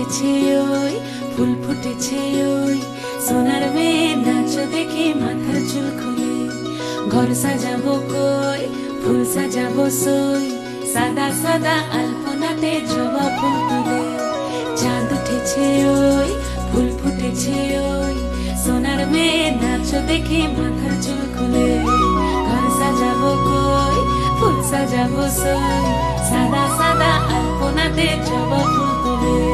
ফুটেছে ওই ফুল ফুটেছে ওই সোনার মেয়ে নাচ দেখে মাথার চুল খুলে ঘর সাজাবো কই ফুল সাজাবো সই সাদা সাদা আলপনাতে জবা ফুল তুলে চাঁদ উঠেছে ওই ফুল ফুটেছে ওই সোনার মেয়ে নাচ দেখে মাথার চুল খুলে ঘর সাজাবো কই ফুল সাজাবো সই সাদা সাদা আলপনাতে জবা ফুল তুলে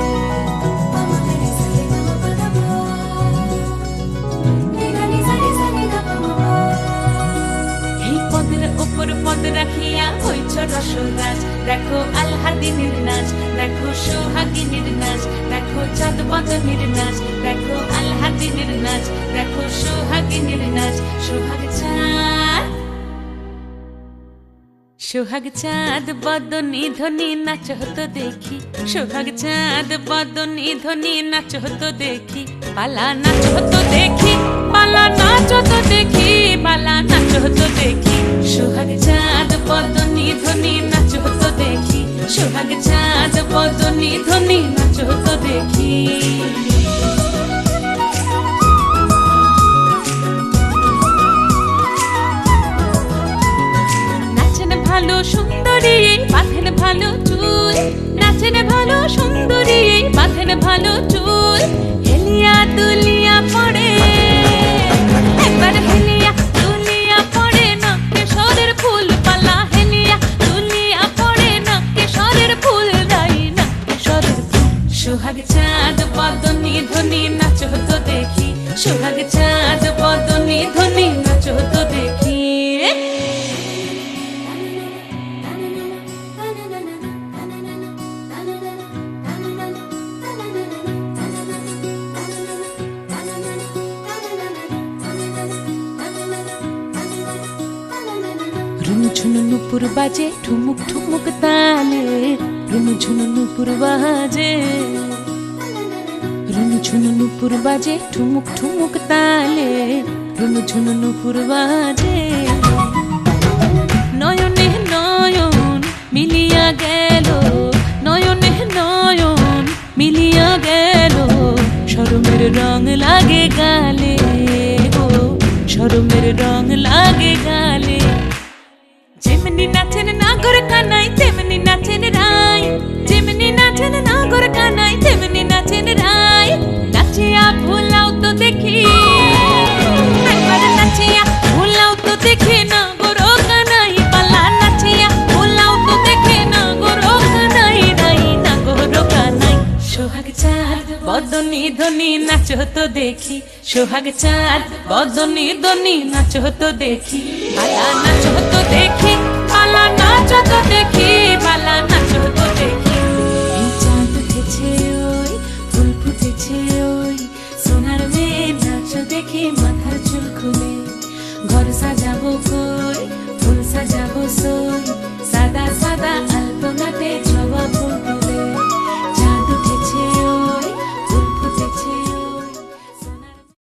পদ রাখিয়া হইছ রসরাজ দেখো আলহাদিনীর নাচ দেখো সোহাগিনীর নাচ দেখো চাঁদ বদনীর নাচ দেখো আলহাদিনীর নাচ দেখো সোহাগিনীর নাচ সোহাগ চাঁদ বদনী ধ্বনি নাচ হতো দেখি সোহাগ চাঁদ বদনী ধ্বনি নাচ হতো দেখি পালা নাচ হতো দেখি পালা নাচ হতো দেখি পালা নাচ হতো দেখি সোহাগ চাঁদ বদনী ধ্বনি নাচ হতো দেখি সোহাগ চাঁদ বদনী ধ্বনি নাচ হতো দেখি ভালো সুন্দরী বাঁধেন ভালো চুল নাচেন ভালো সুন্দরী বাঁধেন ভালো চুল হেলিয়া দুলিয়া পড়ে একবার হেলিয়া দুলিয়া পড়ে না কেশরের ফুল পালা হেলিয়া দুলিয়া পড়ে না কেশরের ফুল দাই না কেশরের ফুল সোহাগ চাঁদ বদনী ধ্বনি নাচ হতো দেখি সোহাগ চাঁদ বদনী ধ্বনি নাচ হতো দেখি ঝুনু নুপুর বাজে ঠুমুক ঠুমুক তালে রুনু ঝুনু নুপুর বাজে রুনু ঝুনু নুপুর বাজে ঠুমুক ঠুমুক তালে রুনু ঝুনু নুপুর বাজে নয়নে নয়ন মিলিয়া গেল নয়নে নয়ন মিলিয়া গেল শরমের রং লাগে গালে গো শরমের রং লাগে গালে যেমনি নাচেন নাগর কানাই তেমনি নাচেন রাই যেমনি নাচেন নাগর কানাই তেমনি নাচেন রাই নাচিয়া ভুলাও তো দেখি একবার নাচিয়া ভুলাও তো দেখি নাগর কানাই পালা নাচিয়া ভুলাও তো দেখি নাগর কানাই রাই নাগর কানাই সোহাগ চাঁদ বদনী ধ্বনি নাচ হতো দেখি সোহাগ চাঁদ বদনী ধ্বনি নাচ হতো দেখি পালা নাচ হতো দেখি পালা নাচ হতো দেখি